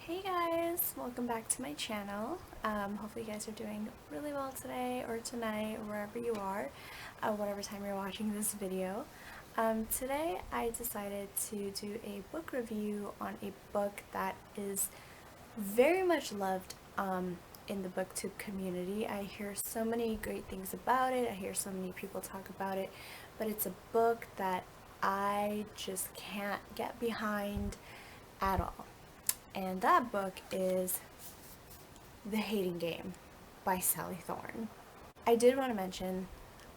Hey guys, welcome back to my channel. Hopefully you guys are doing really well today or tonight or wherever you are, whatever time you're watching this video. Today I decided to do a book review on a book that is very much loved in the booktube community. I hear so many great things about it, I hear so many people talk about it, but it's a book that I just can't get behind at all. And that book is The Hating Game by Sally Thorne. I did want to mention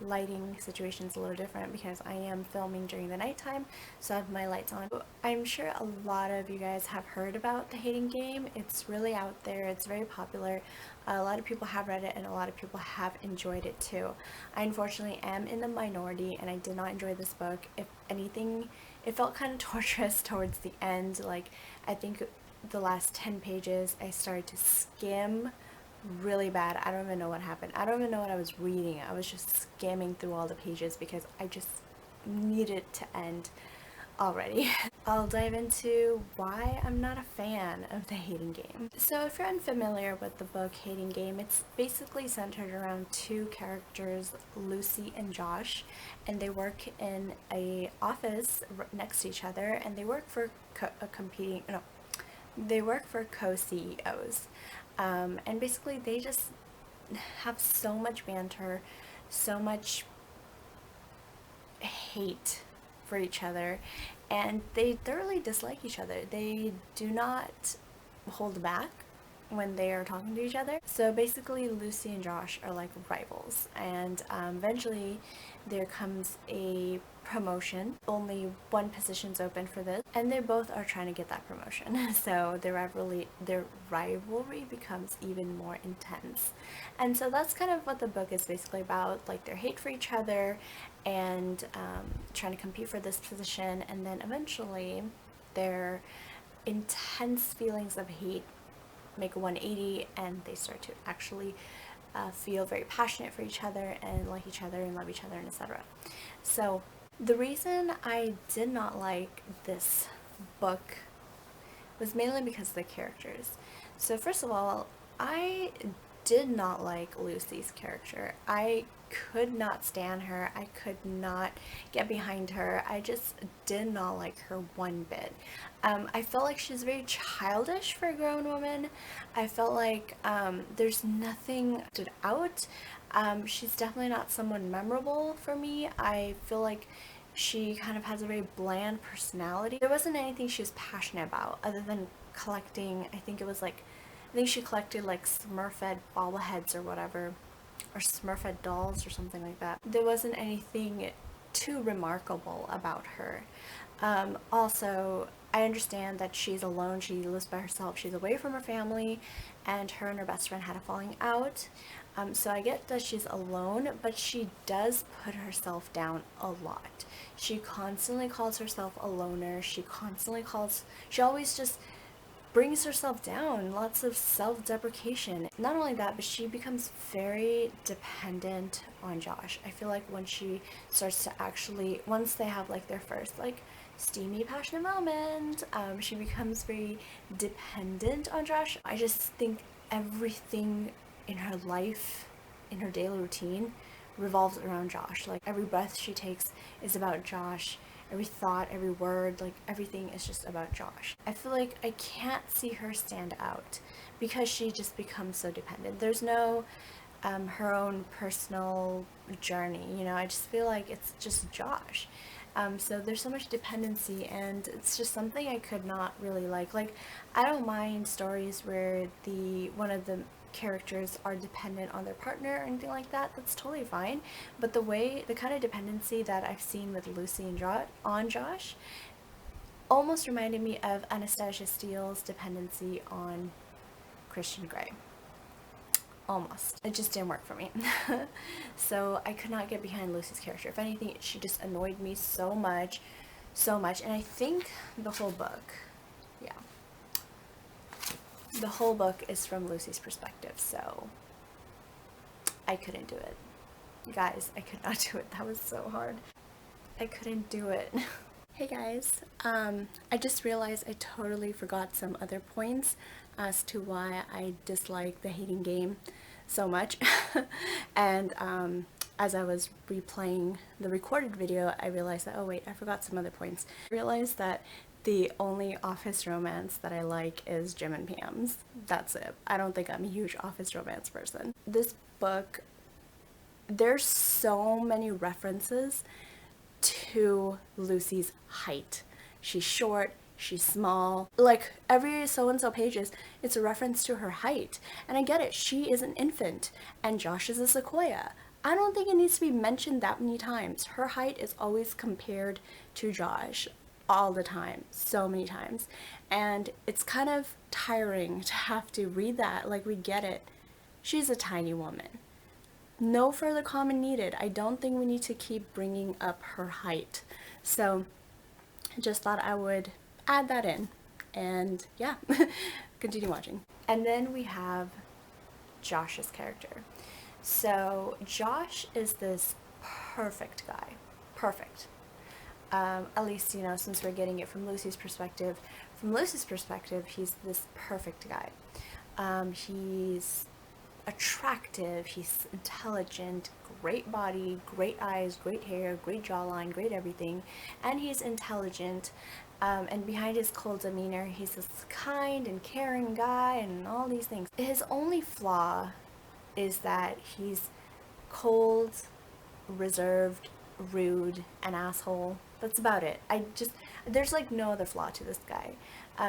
lighting situation's a little different because I am filming during the nighttime, so I have my lights on. I'm sure a lot of you guys have heard about The Hating Game. It's really out there, it's very popular. A lot of people have read it and a lot of people have enjoyed it too. I unfortunately am in the minority and I did not enjoy this book. If anything, it felt kind of torturous towards the end. Like, I think the last 10 pages I started to skim really bad. I don't even know what happened. I don't even know what I was reading. I was just skimming through all the pages because I just needed to end already. I'll dive into why I'm not a fan of The Hating Game. So if you're unfamiliar with the book Hating Game, it's basically centered around two characters, Lucy and Josh, and they work in a office next to each other, and they work for they work for co-CEOs. And basically they just have so much banter, so much hate for each other, and they thoroughly dislike each other. They do not hold back when they are talking to each other. So basically Lucy and Josh are like rivals, and eventually there comes a promotion. Only one position's open for this, and they both are trying to get that promotion. So their rivalry becomes even more intense. And so that's kind of what the book is basically about, like their hate for each other and trying to compete for this position, and then eventually their intense feelings of hate make a 180 and they start to actually feel very passionate for each other and like each other and love each other and etc. So the reason I did not like this book was mainly because of the characters. So first of all, I did not like Lucy's character. I could not stand her. I could not get behind her. I just did not like her one bit. I felt like she's very childish for a grown woman. I felt like there's nothing stood out. She's definitely not someone memorable for me. I feel like she kind of has a very bland personality. There wasn't anything she was passionate about other than collecting, I think she collected like Smurfette bobbleheads or whatever, or Smurfette dolls or something like that. There wasn't anything too remarkable about her. Also, I understand that she's alone, she lives by herself, she's away from her family, and her best friend had a falling out. So I get that she's alone, but she does put herself down a lot. She constantly calls herself a loner, she always just brings herself down, lots of self-deprecation. Not only that, but she becomes very dependent on Josh. I feel like when she starts to actually, once they have like their first like steamy passionate moment, she becomes very dependent on Josh. I just think everything in her life, in her daily routine, revolves around Josh. Like every breath she takes is about Josh. Every thought, every word, like everything is just about Josh. I feel like I can't see her stand out because she just becomes so dependent. There's no her own personal journey, you know. I just feel like it's just Josh. So there's so much dependency, and it's just something I could not really like. Like, I don't mind stories where one of the characters are dependent on their partner or anything like that. That's totally fine. But the kind of dependency that I've seen with Lucy and on Josh almost reminded me of Anastasia Steele's dependency on Christian Grey. Almost. It just didn't work for me. So I could not get behind Lucy's character. If anything, she just annoyed me so much. And I think the whole book, yeah, the whole book is from Lucy's perspective, so I couldn't do it. Guys, I could not do it. That was so hard. I couldn't do it. Hey guys, I just realized I totally forgot some other points as to why I dislike the Hating Game so much. And as I was replaying the recorded video, I realized that, oh wait, I forgot some other points. I realized that the only office romance that I like is Jim and Pam's. That's it. I don't think I'm a huge office romance person. This book, there's so many references to Lucy's height. She's short, she's small. Like every so-and-so pages, it's a reference to her height. And I get it, she is an infant and Josh is a sequoia. I don't think it needs to be mentioned that many times. Her height is always compared to Josh all the time, so many times. And it's kind of tiring to have to read that. Like, we get it. She's a tiny woman. No further comment needed. I don't think we need to keep bringing up her height. So I just thought I would add that in. And yeah, continue watching. And then we have Josh's character. So Josh is this perfect guy. Perfect. At least, you know, since we're getting it from Lucy's perspective. From Lucy's perspective, he's this perfect guy. He's attractive, he's intelligent, great body, great eyes, great hair, great jawline, great everything, and he's intelligent, and behind his cold demeanor, he's this kind and caring guy and all these things. His only flaw is that he's cold, reserved, rude, an asshole. That's about it. There's like no other flaw to this guy.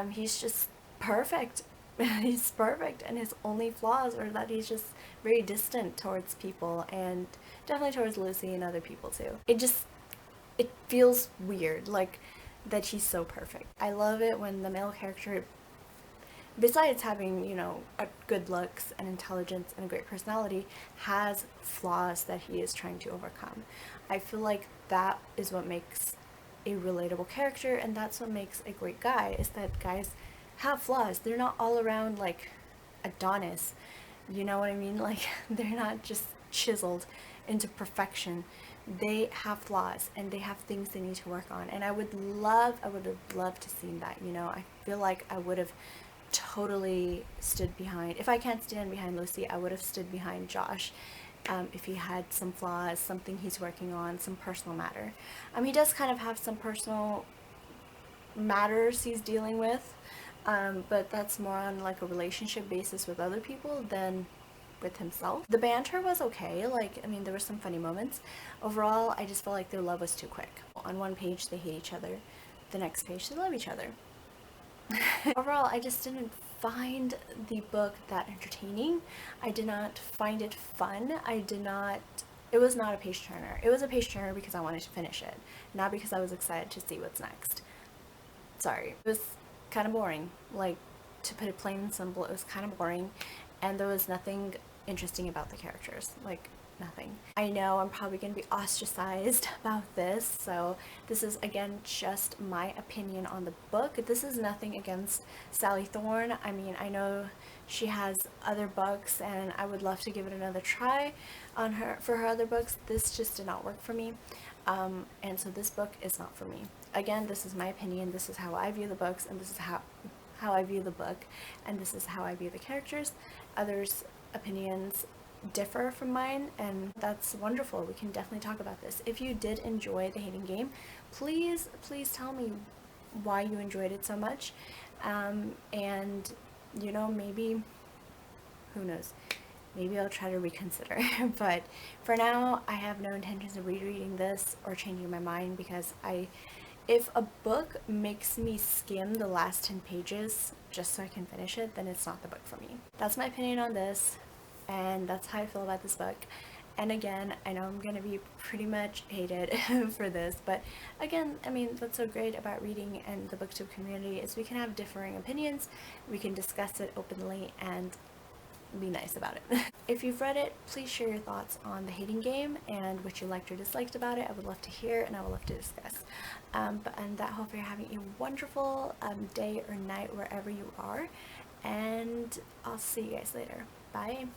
He's just perfect. He's perfect, and his only flaws are that he's just very distant towards people, and definitely towards Lucy and other people too. It feels weird, like, that he's so perfect. I love it when the male character, besides having, you know, a good looks and intelligence and a great personality, has flaws that he is trying to overcome. I feel like that is what makes a relatable character, and that's what makes a great guy, is that guys have flaws. They're not all around like Adonis, you know what I mean? Like, they're not just chiseled into perfection. They have flaws and they have things they need to work on, and I would have loved to see that, you know. I feel like I would have totally stood behind, if I can't stand behind Lucy, I would have stood behind Josh. If he had some flaws, something he's working on, some personal matter. He does kind of have some personal matters he's dealing with, but that's more on like a relationship basis with other people than with himself. The banter was okay, like, I mean, there were some funny moments. Overall, I just felt like their love was too quick. On one page they hate each other, the next page they love each other. Overall, I just didn't find the book that entertaining. I did not find it fun. It was not a page turner. It was a page turner because I wanted to finish it, not because I was excited to see what's next. Sorry. It was kind of boring. Like, to put it plain and simple, it was kind of boring, and there was nothing interesting about the characters. Like, nothing. I know I'm probably going to be ostracized about this, so this is again just my opinion on the book. This is nothing against Sally Thorne. I mean, I know she has other books and I would love to give it another try on for her other books. This just did not work for me, and so this book is not for me. Again, this is my opinion. This is how I view the books, and this is how I view the book, and this is how I view the characters. Others' opinions differ from mine, and that's wonderful. We can definitely talk about this. If you did enjoy The Hating Game, please tell me why you enjoyed it so much, and you know, maybe, who knows, maybe I'll try to reconsider. But for now, I have no intentions of rereading this or changing my mind, because if a book makes me skim the last 10 pages just so I can finish it, then it's not the book for me. That's my opinion on this, and that's how I feel about this book. And again, I know I'm gonna be pretty much hated for this, but again, I mean, what's so great about reading and the booktube community is we can have differing opinions, we can discuss it openly, and be nice about it. If you've read it, please share your thoughts on The Hating Game and what you liked or disliked about it. I would love to hear, and I would love to discuss. And that, hope you're having a wonderful day or night wherever you are, and I'll see you guys later. Bye.